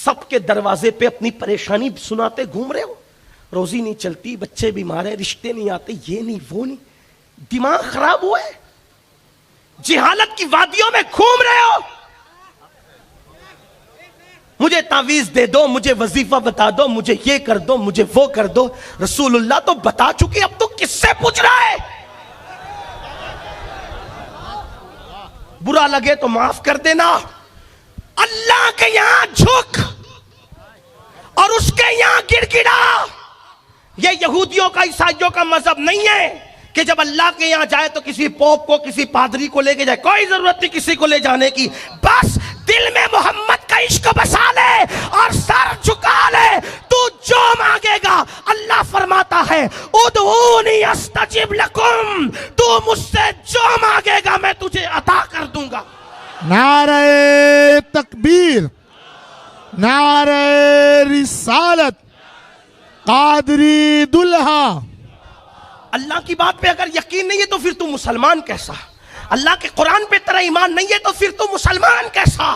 سب کے دروازے پہ اپنی پریشانی سناتے گھوم رہے ہو. روزی نہیں چلتی, بچے بیمار ہیں, رشتے نہیں آتے, یہ نہیں وہ نہیں. دماغ خراب ہوا ہے, جہالت کی وادیوں میں گھوم رہے ہو. مجھے تعویذ دے دو, مجھے وظیفہ بتا دو, مجھے یہ کر دو, مجھے وہ کر دو. رسول اللہ تو بتا چکے, اب تو کس سے پوچھ رہا ہے؟ برا لگے تو معاف کر دینا. اللہ کے یہاں جھک اور اس کے یہاں گڑ گڑا. یہ یہودیوں کا عیسائیوں کا مذہب نہیں ہے کہ جب اللہ کے یہاں جائے تو کسی پوپ کو, کسی پادری کو لے کے جائے. کوئی ضرورت نہیں کسی کو لے جانے کی, بس دل میں محمد کا عشق بسا لے اور سر جھکا لے. تو جو مانگے گا, اللہ فرماتا ہے ادعونی استجب لکم, تو مجھ سے جو مانگے گا میں تجھے عطا کر دوں گا. نعرہ تکبیر, نعرہ رسالت, قادری دلہا. اللہ کی بات پہ اگر یقین نہیں ہے تو پھر تو مسلمان کیسا؟ اللہ کے قرآن پہ تیرا ایمان نہیں ہے تو پھر تو مسلمان کیسا؟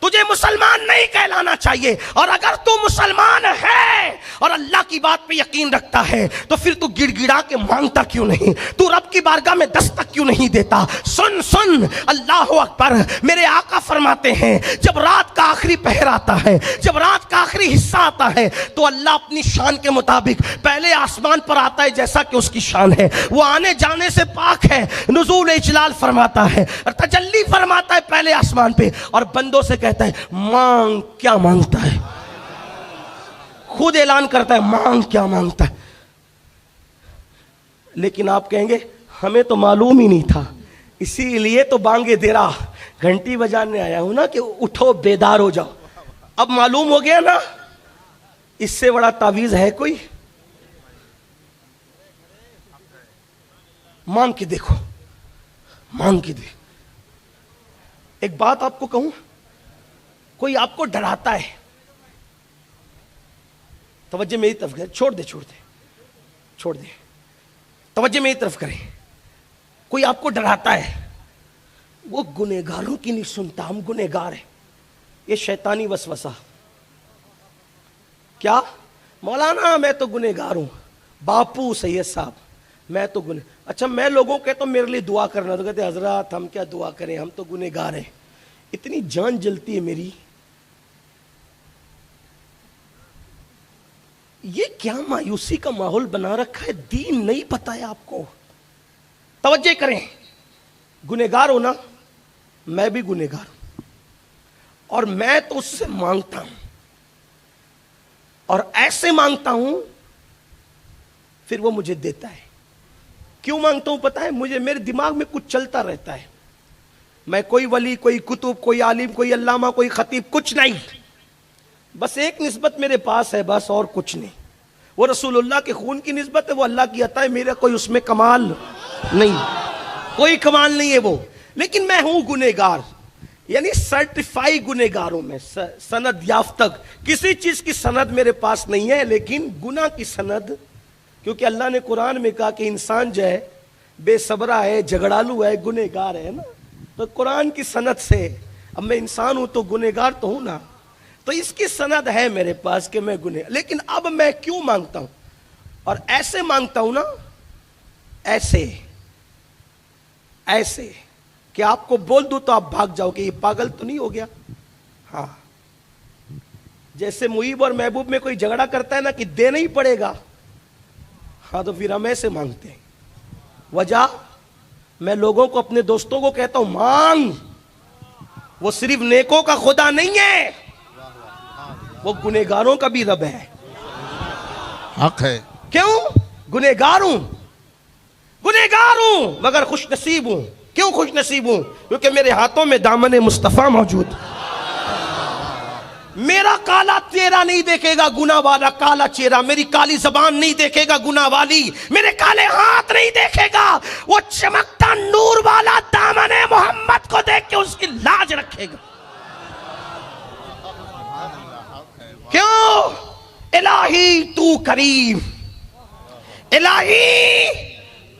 تجھے مسلمان نہیں کہلانا چاہیے. اور اگر تو مسلمان ہے اور اللہ کی بات پہ یقین رکھتا ہے تو پھر تو گڑ گڑا کے مانگتا کیوں نہیں؟ تو رب کی بارگاہ میں دستک کیوں نہیں دیتا؟ سن سن, اللہ اکبر. میرے آقا فرماتے ہیں جب رات کا آخری پہر آتا ہے, جب رات کا آخری حصہ آتا ہے تو اللہ اپنی شان کے مطابق پہلے آسمان پر آتا ہے جیسا کہ اس کی شان ہے, وہ آنے جانے سے پاک ہے, نزول اجلال فرماتا ہے اور تجلی فرماتا ہے پہلے آسمان پہ, اور بندوں سے کہتا ہے مانگ. کیا مانگتا ہے؟ خود اعلان کرتا ہے مانگ کیا مانگتا ہے. لیکن آپ کہیں گے ہمیں تو معلوم ہی نہیں تھا, اسی لیے تو بانگے دے رہا, گھنٹی بجانے آیا ہوں نا کہ اٹھو بیدار ہو جاؤ. اب معلوم ہو گیا نا, اس سے بڑا تعویذ ہے کوئی؟ مانگ کے دیکھو, مانگ کے دیکھو. ایک بات آپ کو کہوں, کوئی آپ کو ڈراتا ہے, توجہ میری طرف کرے, چھوڑ دے توجہ میری طرف کرے. کوئی آپ کو ڈراتا ہے, وہ گنہگاروں کی نہیں سنتا, ہم گنہگار ہیں. یہ شیطانی وسوسہ. کیا مولانا میں تو گنہگار ہوں, باپو سید صاحب میں تو اچھا میں لوگوں کے تو میرے لیے دعا کرنا, تو کہتے حضرات ہم کیا دعا کریں, ہم تو گنہگار ہیں. اتنی جان جلتی ہے میری. یہ کیا مایوسی کا ماحول بنا رکھا ہے, دین نہیں پتا ہے آپ کو. توجہ کریں, گنہگار ہو نا, میں بھی گنہگار ہوں, اور میں تو اس سے مانگتا ہوں, اور ایسے مانگتا ہوں پھر وہ مجھے دیتا ہے. کیوں مانگتا ہوں پتا ہے؟ مجھے میرے دماغ میں کچھ چلتا رہتا ہے. میں کوئی ولی, کوئی کتب, کوئی عالم, کوئی علامہ, کوئی خطیب, کچھ نہیں. بس ایک نسبت میرے پاس ہے, بس اور کچھ نہیں. وہ رسول اللہ کے خون کی نسبت ہے, وہ اللہ کی عطا ہے, میرا کوئی اس میں کمال نہیں, کوئی کمال نہیں ہے وہ. لیکن میں ہوں گنہگار, یعنی سرٹیفائی گنہگار ہوں میں, سند یافتہ. کسی چیز کی سند میرے پاس نہیں ہے, لیکن گناہ کی سند, کیونکہ اللہ نے قرآن میں کہا کہ انسان جو ہے بے صبرہ ہے, جھگڑالو ہے, گنہگار ہے نا. تو قرآن کی سند سے, اب میں انسان ہوں تو گنہگار تو ہوں نا, تو اس کی سند ہے میرے پاس کہ میں گنہگار. لیکن اب میں کیوں مانگتا ہوں, اور ایسے مانگتا ہوں نا, ایسے کہ آپ کو بول دوں تو آپ بھاگ جاؤ کہ یہ پاگل تو نہیں ہو گیا. ہاں, جیسے محیب اور محبوب میں کوئی جھگڑا کرتا ہے نا کہ دینا ہی پڑے گا, ہاں تو پھر ہم ایسے مانگتے ہیں. وجہ, میں لوگوں کو, اپنے دوستوں کو کہتا ہوں مانگ, وہ صرف نیکوں کا خدا نہیں ہے, وہ گنہگاروں کا بھی رب ہے. حق ہے. کیوں؟ گنہگار ہوں مگر خوش نصیب ہوں. کیوں خوش نصیب ہوں؟ کیونکہ میرے ہاتھوں میں دامن مصطفیٰ موجود. میرا کالا چہرہ نہیں دیکھے گا گناہ والا کالا چہرہ, میری کالی زبان نہیں دیکھے گا گناہ والی, میرے کالے ہاتھ نہیں دیکھے گا, وہ چمکتا نور والا دامن محمد کو دیکھ کے اس کی لاج رکھے گا. کیوں؟ الہی تو کریم, الہی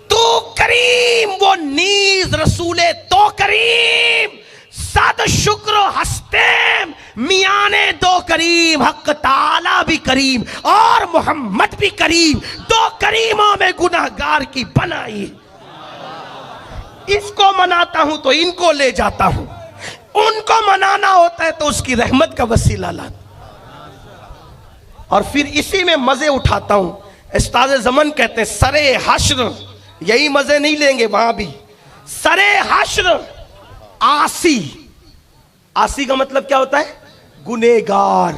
تو کریم, وہ نیز رسول تو کریم صد شکر و ہستیم میانے دو کریم، حق تعالی بھی کریم اور محمد بھی کریم، دو کریموں میں گناہگار کی بنائی۔ اس کو مناتا ہوں تو ان کو لے جاتا ہوں، ان کو منانا ہوتا ہے تو اس کی رحمت کا وسیلہ لاتا، اور پھر اسی میں مزے اٹھاتا ہوں۔ استاد زمن کہتے ہیں سرے حشر، یہی مزے نہیں لیں گے وہاں بھی، سرے حشر آسی، آسی کا مطلب کیا ہوتا ہے؟ گنہگار،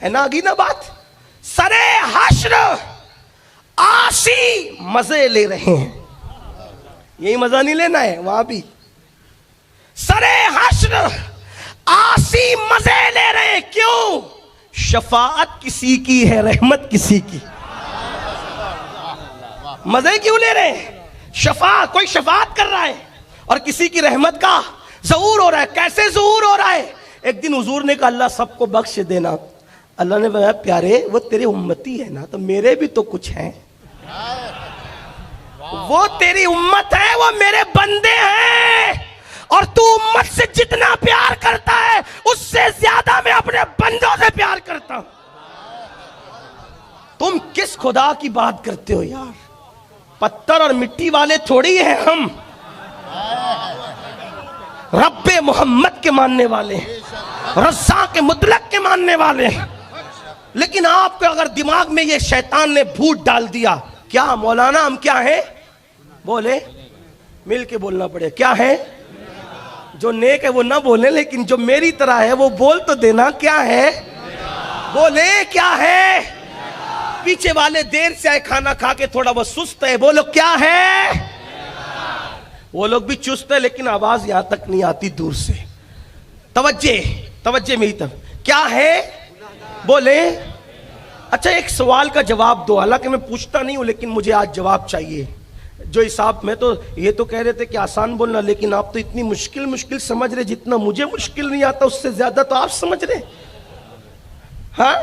ہے نا؟ آگی نا بات، سرے حشر آسی مزے لے رہے ہیں، یہی مزہ نہیں لینا ہے وہاں بھی، سرے حشر آسی مزے لے رہے ہیں۔ کیوں؟ شفاعت کسی کی ہے، رحمت کسی کی، مزے کیوں لے رہے ہیں؟ شفاعت، کوئی شفاعت کر رہا ہے اور کسی کی رحمت کا ظہور ہو رہا ہے۔ کیسے ظہور ہو رہا ہے؟ ایک دن حضور نے کہا اللہ سب کو بخش دینا، اللہ نے بتایا پیارے وہ تیرے امتی ہے نا، تو میرے بھی تو کچھ ہیں، وہ تیری امت ہے، وہ میرے بندے ہیں، اور تو امت سے جتنا پیار کرتا ہے اس سے زیادہ میں اپنے بندوں سے پیار کرتا ہوں۔ تم کس خدا کی بات کرتے ہو یار؟ پتھر اور مٹی والے تھوڑی ہیں ہم، رب محمد کے ماننے والے، رزاق مطلق کے ماننے والے۔ لیکن آپ کو اگر دماغ میں یہ شیطان نے بھوت ڈال دیا، کیا مولانا ہم کیا ہیں؟ بولے، مل کے بولنا پڑے، کیا ہے؟ جو نیک ہے وہ نہ بولے، لیکن جو میری طرح ہے وہ بول تو دینا، کیا ہے؟ بولے کیا ہے؟ پیچھے والے دیر سے آئے کھانا کھا کے تھوڑا وہ سست ہے، بولو کیا ہے؟ وہ لوگ بھی چست ہے لیکن آواز یہاں تک نہیں آتی، دور سے۔ توجہ میری طرف، کیا ہے؟ بولے۔ اچھا ایک سوال کا جواب دو، حالانکہ میں پوچھتا نہیں ہوں لیکن مجھے آج جواب چاہیے۔ جو حساب میں تو یہ تو کہہ رہے تھے کہ آسان بولنا، لیکن آپ تو اتنی مشکل سمجھ رہے، جتنا مجھے مشکل نہیں آتا اس سے زیادہ تو آپ سمجھ رہے، ہاں؟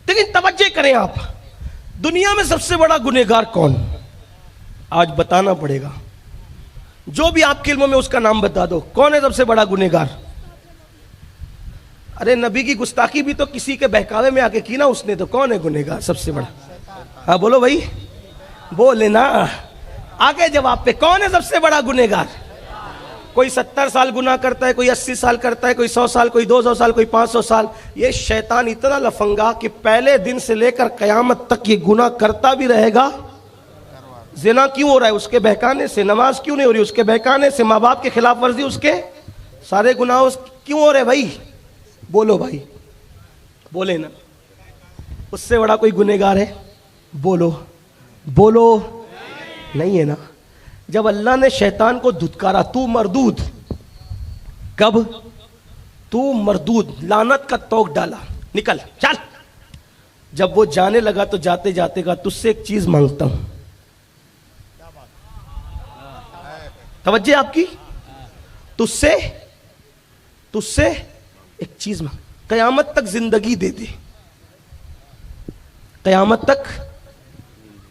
لیکن توجہ کریں آپ، دنیا میں سب سے بڑا گنہگار کون؟ آج بتانا پڑے گا، جو بھی آپ کے علموں میں اس کا نام بتا دو، کون ہے سب سے بڑا گنہگار؟ ارے نبی کی گستاخی بھی تو کسی کے بہکاوے میں آ کے کی نا اس نے، تو کون ہے گنہگار سب سے بڑا؟ ہاں بولو بھائی، بولے نا، آگے جواب پہ، کون ہے سب سے بڑا گنہگار؟ کوئی 70 سال گناہ کرتا ہے، کوئی 80 سال کرتا ہے، کوئی 100 سال، کوئی 200 سال، کوئی 500 سال۔ یہ شیطان اتنا لفنگا کہ پہلے دن سے لے کر قیامت تک یہ گناہ کرتا بھی رہے گا۔ زنا کیوں ہو رہا ہے؟ اس کے بہکانے سے۔ نماز کیوں نہیں ہو رہی؟ اس کے بہکانے سے۔ ماں باپ کے خلاف ورزی، اس کے سارے گناہ کیوں ہو رہے بھائی؟ بولو بھائی، بولے نا، اس سے بڑا کوئی گنہگار ہے؟ بولو بولو، نہیں ہے نا۔ جب اللہ نے شیطان کو دھتکارا، تو مردود، کب؟ تو مردود، لعنت کا توق ڈالا، نکل چل۔ جب وہ جانے لگا تو جاتے جاتے کہا تجھ سے ایک چیز مانگتا ہوں۔ توجہ آپ کی، تجھ سے ایک چیز مانگ، قیامت تک زندگی دے دے، قیامت تک،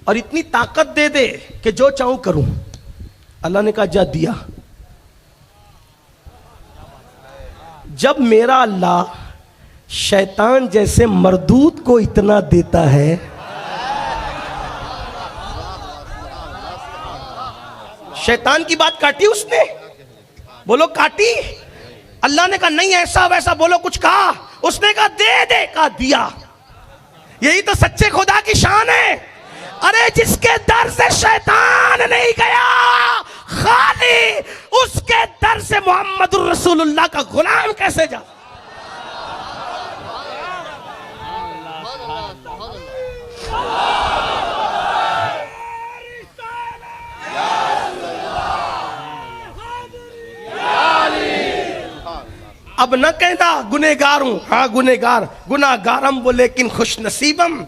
اور اتنی طاقت دے دے کہ جو چاہوں کروں۔ اللہ نے کہا جا دیا۔ جب میرا اللہ شیطان جیسے مردود کو اتنا دیتا ہے، شیطان کی بات کاٹی اس نے؟ بولو کاٹی؟ اللہ نے کہا نہیں ایسا ویسا، بولو کچھ کہا؟ اس نے کہا دے دے، کہا دیا۔ یہی تو سچے خدا کی شان ہے۔ ارے جس کے در سے شیطان نہیں گیا، خالی اس کے در سے محمد الرسول اللہ کا غلام کیسے جا؟ اب نہ کہنا گنہگار ہوں، ہاں گناہگار ہم وہ لیکن خوش نصیبم،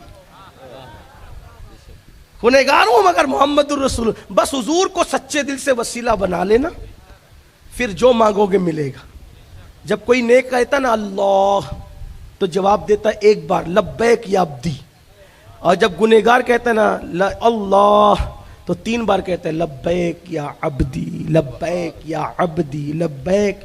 گنہگار ہوں مگر محمد الرسول۔ بس حضور کو سچے دل سے وسیلہ بنا لینا، پھر جو مانگو گے ملے گا۔ جب کوئی نیک کہتا نا اللہ تو جواب دیتا ایک بار لبیک یا عبدی، اور جب گنہگار کہتا ہے نا اللہ تو 3 بار کہتا ہے لبیک یا عبدی، لبیک یا عبدی، لبیک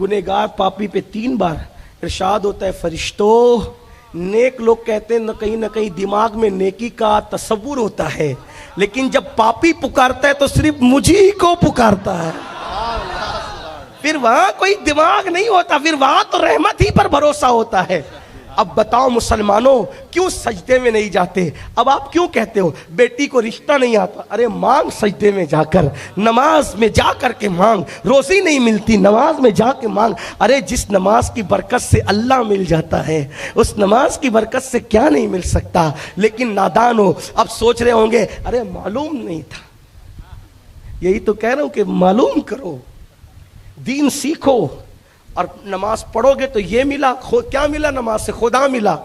گنہگار پاپی پہ 3 بار. ارشاد ہوتا ہے فرشتوں, نیک لوگ کہتے ہیں نہ کہیں دماغ میں نیکی کا تصور ہوتا ہے, لیکن جب پاپی پکارتا ہے تو صرف مجھے کو پکارتا ہے. پھر وہاں کوئی دماغ نہیں ہوتا, پھر وہاں تو رحمت ہی پر بھروسہ ہوتا ہے. اب بتاؤ مسلمانوں کیوں سجدے میں نہیں جاتے؟ اب آپ کیوں کہتے ہو بیٹی کو رشتہ نہیں آتا؟ ارے مانگ سجدے میں جا کر, نماز میں جا کر کے مانگ. روزی نہیں ملتی, نماز میں جا کے مانگ. ارے جس نماز کی برکت سے اللہ مل جاتا ہے, اس نماز کی برکت سے کیا نہیں مل سکتا؟ لیکن نادان ہو, اب سوچ رہے ہوں گے ارے معلوم نہیں تھا. یہی تو کہہ رہا ہوں کہ معلوم کرو, دین سیکھو, اور نماز پڑھو گے تو یہ ملا. کیا ملا نماز سے؟ خدا ملا.